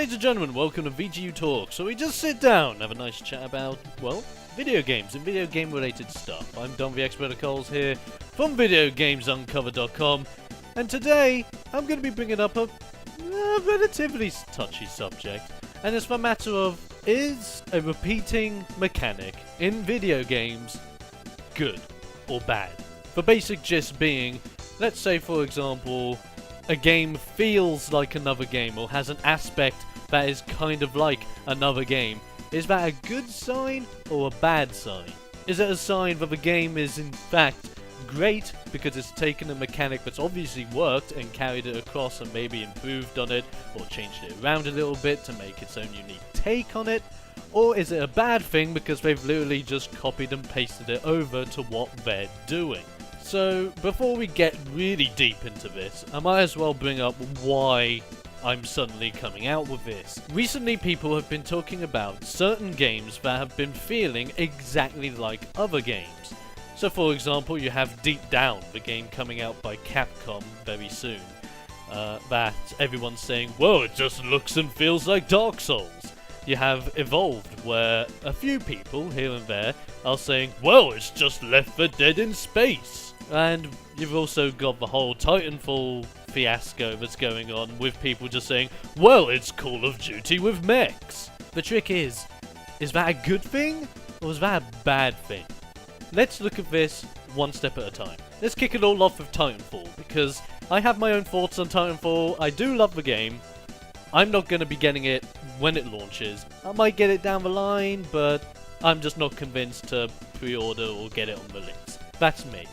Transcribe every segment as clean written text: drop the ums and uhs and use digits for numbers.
Ladies and gentlemen, welcome to VGU Talks, so we just sit down and have a nice chat about, well, video games and video game related stuff. I'm Don the Expert Coles here from VideoGamesUncovered.com, and today I'm going to be bringing up a relatively touchy subject, and it's the matter of, is a repeating mechanic in video games good or bad? The basic gist being, let's say for example, a game feels like another game or has an aspect that is kind of like another game. Is that a good sign or a bad sign? Is it a sign that the game is in fact great because it's taken a mechanic that's obviously worked and carried it across and maybe improved on it or changed it around a little bit to make its own unique take on it? Or is it a bad thing because they've literally just copied and pasted it over to what they're doing? So, before we get really deep into this, I might as well bring up why I'm suddenly coming out with this. Recently, people have been talking about certain games that have been feeling exactly like other games. So, for example, you have Deep Down, the game coming out by Capcom very soon, that everyone's saying, well, it just looks and feels like Dark Souls. You have Evolved, where a few people here and there are saying, well, it's just Left 4 Dead in space. And you've also got the whole Titanfall fiasco that's going on with people just saying, well, it's Call of Duty with mechs. The trick is that a good thing or is that a bad thing? Let's look at this one step at a time. Let's kick it all off with Titanfall, because I have my own thoughts on Titanfall. I do love the game. I'm not going to be getting it when it launches. I might get it down the line, but I'm just not convinced to pre-order or get it on the list. That's me.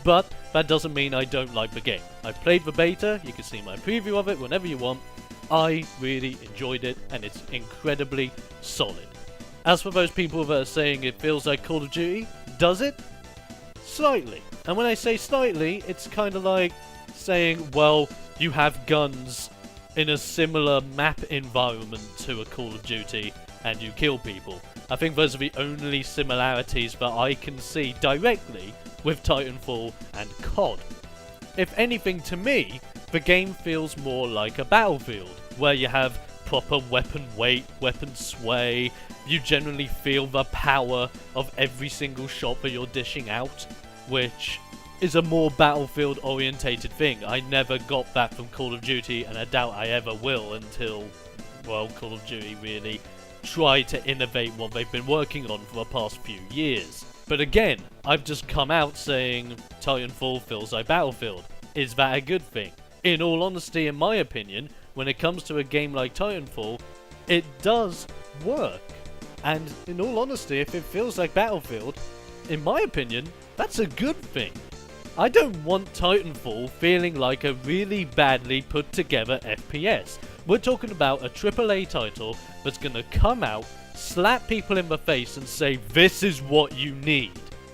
But that doesn't mean I don't like the game. I played the beta, you can see my preview of it whenever you want. I really enjoyed it, and it's incredibly solid. As for those people that are saying it feels like Call of Duty, does it? Slightly. And when I say slightly, it's kind of like saying, well, you have guns in a similar map environment to a Call of Duty, and you kill people. I think those are the only similarities that I can see directly with Titanfall and COD. If anything, to me, the game feels more like a Battlefield, where you have proper weapon weight, weapon sway, you generally feel the power of every single shot that you're dishing out, which is a more Battlefield orientated thing. I never got that from Call of Duty, and I doubt I ever will until, well, Call of Duty really try to innovate what they've been working on for the past few years. But again, I've just come out saying Titanfall feels like Battlefield. Is that a good thing? In all honesty, in my opinion, when it comes to a game like Titanfall, it does work. And in all honesty, if it feels like Battlefield, in my opinion, that's a good thing. I don't want Titanfall feeling like a really badly put together FPS. We're talking about a AAA title that's gonna come out, slap people in the face and say, this is what you need.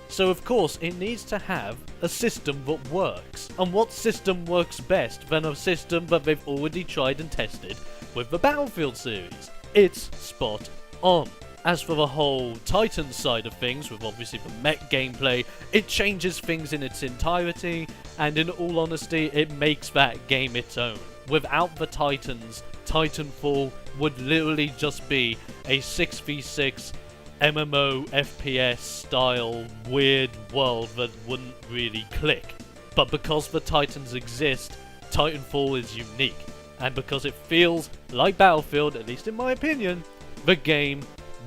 So of course it needs to have a system that works. And what system works best than a system that they've already tried and tested with the Battlefield series? It's spot on. As for the whole Titan side of things, with obviously the mech gameplay, it changes things in its entirety, and in all honesty, it makes that game its own. Without the Titans, Titanfall would literally just be a 6v6 MMO FPS style weird world that wouldn't really click. But because the Titans exist, Titanfall is unique. And because it feels like Battlefield, at least in my opinion, the game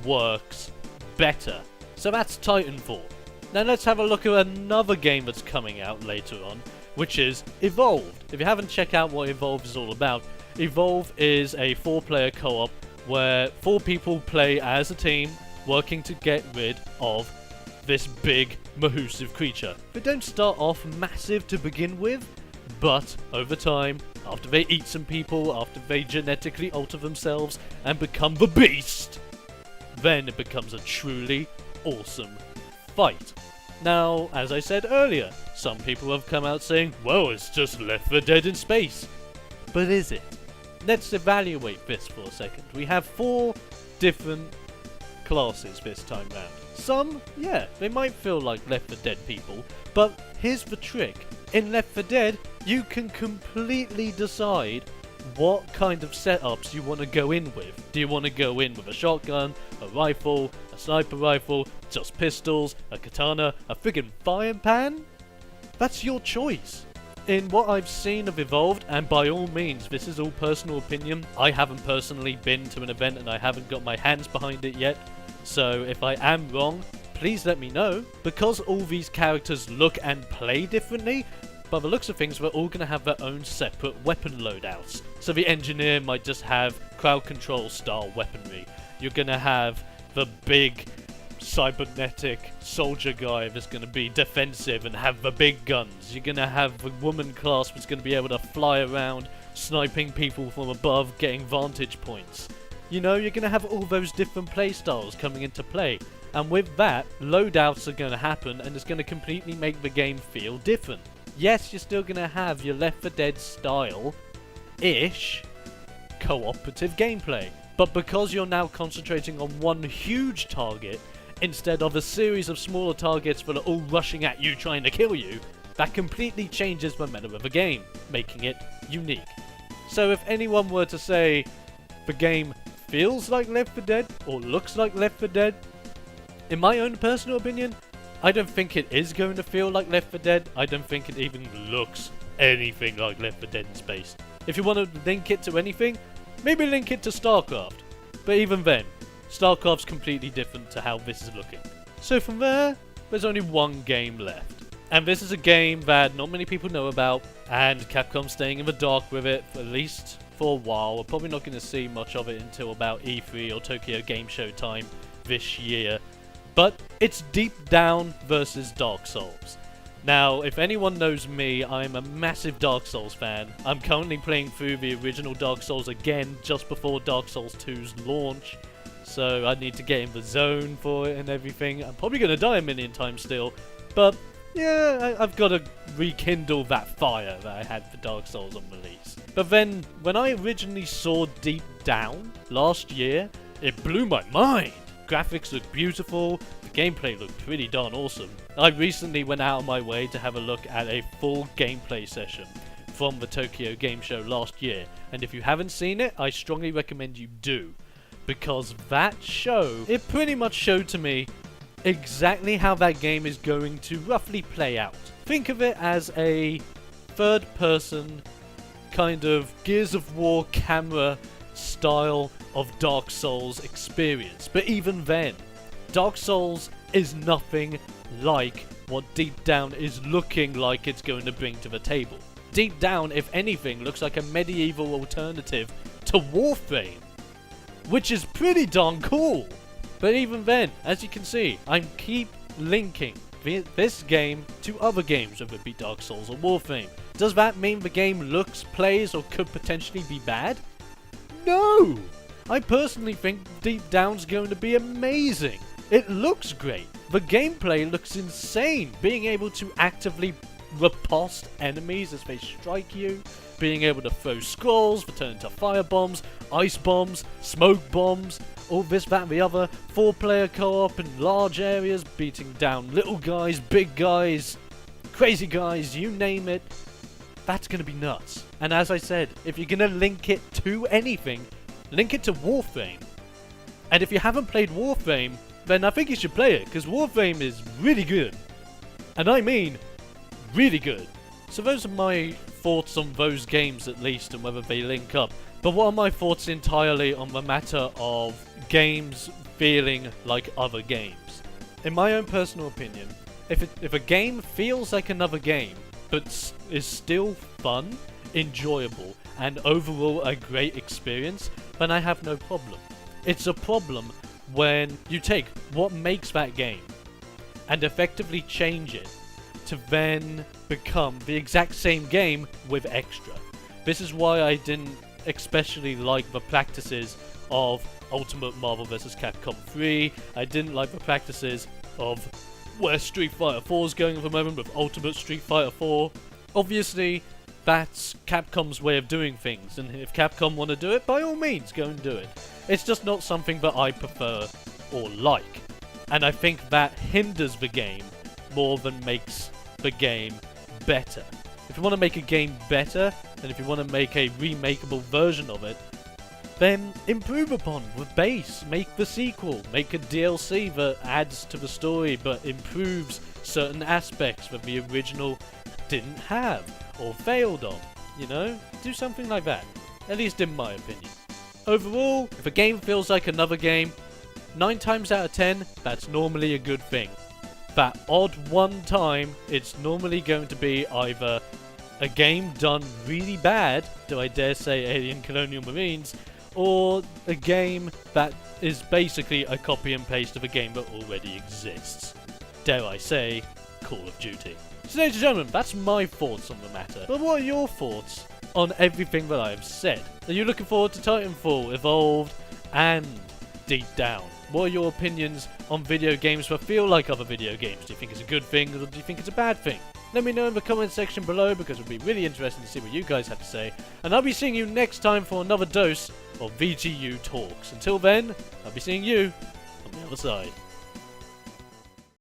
works better. So that's Titanfall. Now let's have a look at another game that's coming out later on, which is Evolved. If you haven't checked out what Evolved is all about, Evolve is a 4-player co-op where 4 people play as a team, working to get rid of this big, massive creature. They don't start off massive to begin with, but over time, after they eat some people, after they genetically alter themselves and become the beast, then it becomes a truly awesome fight. Now, as I said earlier, some people have come out saying, well, it's just Left 4 Dead in space. But is it? Let's evaluate this for a second. We have 4 different classes this time round. Some, yeah, they might feel like Left 4 Dead people, but here's the trick. In Left 4 Dead, you can completely decide what kind of setups you want to go in with. Do you want to go in with a shotgun, a rifle, a sniper rifle, just pistols, a katana, a friggin' frying pan? That's your choice. In what I've seen of Evolved, and by all means, this is all personal opinion, I haven't personally been to an event and I haven't got my hands behind it yet, so if I am wrong, please let me know. Because all these characters look and play differently, by the looks of things, they're all going to have their own separate weapon loadouts. So the engineer might just have crowd control style weaponry. You're going to have the big cybernetic soldier guy that's going to be defensive and have the big guns. You're going to have the woman class that's going to be able to fly around, sniping people from above, getting vantage points. You know, you're going to have all those different playstyles coming into play. And with that, loadouts are going to happen and it's going to completely make the game feel different. Yes, you're still going to have your Left 4 Dead style-ish cooperative gameplay. But because you're now concentrating on one huge target, instead of a series of smaller targets that are all rushing at you trying to kill you, that completely changes the meta of the game, making it unique. So if anyone were to say the game feels like Left 4 Dead or looks like Left 4 Dead, in my own personal opinion, I don't think it is going to feel like Left 4 Dead. I don't think it even looks anything like Left 4 Dead in space. If you want to link it to anything, maybe link it to StarCraft. But even then, StarCraft's completely different to how this is looking. So from there, there's only one game left. And this is a game that not many people know about, and Capcom's staying in the dark with it, at least for a while. We're probably not going to see much of it until about E3 or Tokyo Game Show time this year. But it's Deep Down versus Dark Souls. Now, if anyone knows me, I'm a massive Dark Souls fan. I'm currently playing through the original Dark Souls again just before Dark Souls 2's launch. So I need to get in the zone for it and everything. I'm probably going to die a million times still. But yeah, I've got to rekindle that fire that I had for Dark Souls on release. But then, when I originally saw Deep Down last year, it blew my mind. Graphics look beautiful, the gameplay looked pretty darn awesome. I recently went out of my way to have a look at a full gameplay session from the Tokyo Game Show last year, and if you haven't seen it, I strongly recommend you do, because that show, it pretty much showed to me exactly how that game is going to roughly play out. Think of it as a third-person kind of Gears of War camera style of Dark Souls experience. But even then, Dark Souls is nothing like what Deep Down is looking like it's going to bring to the table. Deep Down, if anything, looks like a medieval alternative to Warframe, which is pretty darn cool. But even then, as you can see, I keep linking this game to other games, whether it be Dark Souls or Warframe. Does that mean the game looks, plays, or could potentially be bad? No! I personally think Deep Down's going to be amazing. It looks great. The gameplay looks insane. Being able to actively riposte enemies as they strike you, being able to throw scrolls that turn into fire bombs, ice bombs, smoke bombs, all this, that, and the other, 4-player co-op in large areas, beating down little guys, big guys, crazy guys, you name it. That's going to be nuts. And as I said, if you're going to link it to anything, link it to Warframe. And if you haven't played Warframe, then I think you should play it, because Warframe is really good. And I mean, really good. So those are my thoughts on those games at least, and whether they link up. But what are my thoughts entirely on the matter of games feeling like other games? In my own personal opinion, if a game feels like another game, but is still fun, enjoyable, and overall a great experience, then I have no problem. It's a problem when you take what makes that game and effectively change it to then become the exact same game with extra. This is why I didn't especially like the practices of Ultimate Marvel vs. Capcom 3. I didn't like the practices of where Street Fighter 4 is going at the moment with Ultimate Street Fighter 4. Obviously, that's Capcom's way of doing things, and if Capcom want to do it, by all means, go and do it. It's just not something that I prefer or like, and I think that hinders the game more than makes the game better. If you want to make a game better, and if you want to make a remakeable version of it, then improve upon with base. Make the sequel. Make a DLC that adds to the story but improves certain aspects that the original didn't have or failed on. You know? Do something like that. At least in my opinion. Overall, if a game feels like another game, 9 times out of 10, that's normally a good thing. That odd one time, it's normally going to be either a game done really bad, do I dare say Alien Colonial Marines, or a game that is basically a copy and paste of a game that already exists. Dare I say, Call of Duty. So ladies and gentlemen, that's my thoughts on the matter. But what are your thoughts on everything that I've said? Are you looking forward to Titanfall, Evolved, and Deep Down? What are your opinions on video games that feel like other video games? Do you think it's a good thing, or do you think it's a bad thing? Let me know in the comment section below, because it would be really interesting to see what you guys have to say. And I'll be seeing you next time for another dose of VGU Talks. Until then, I'll be seeing you on the other side.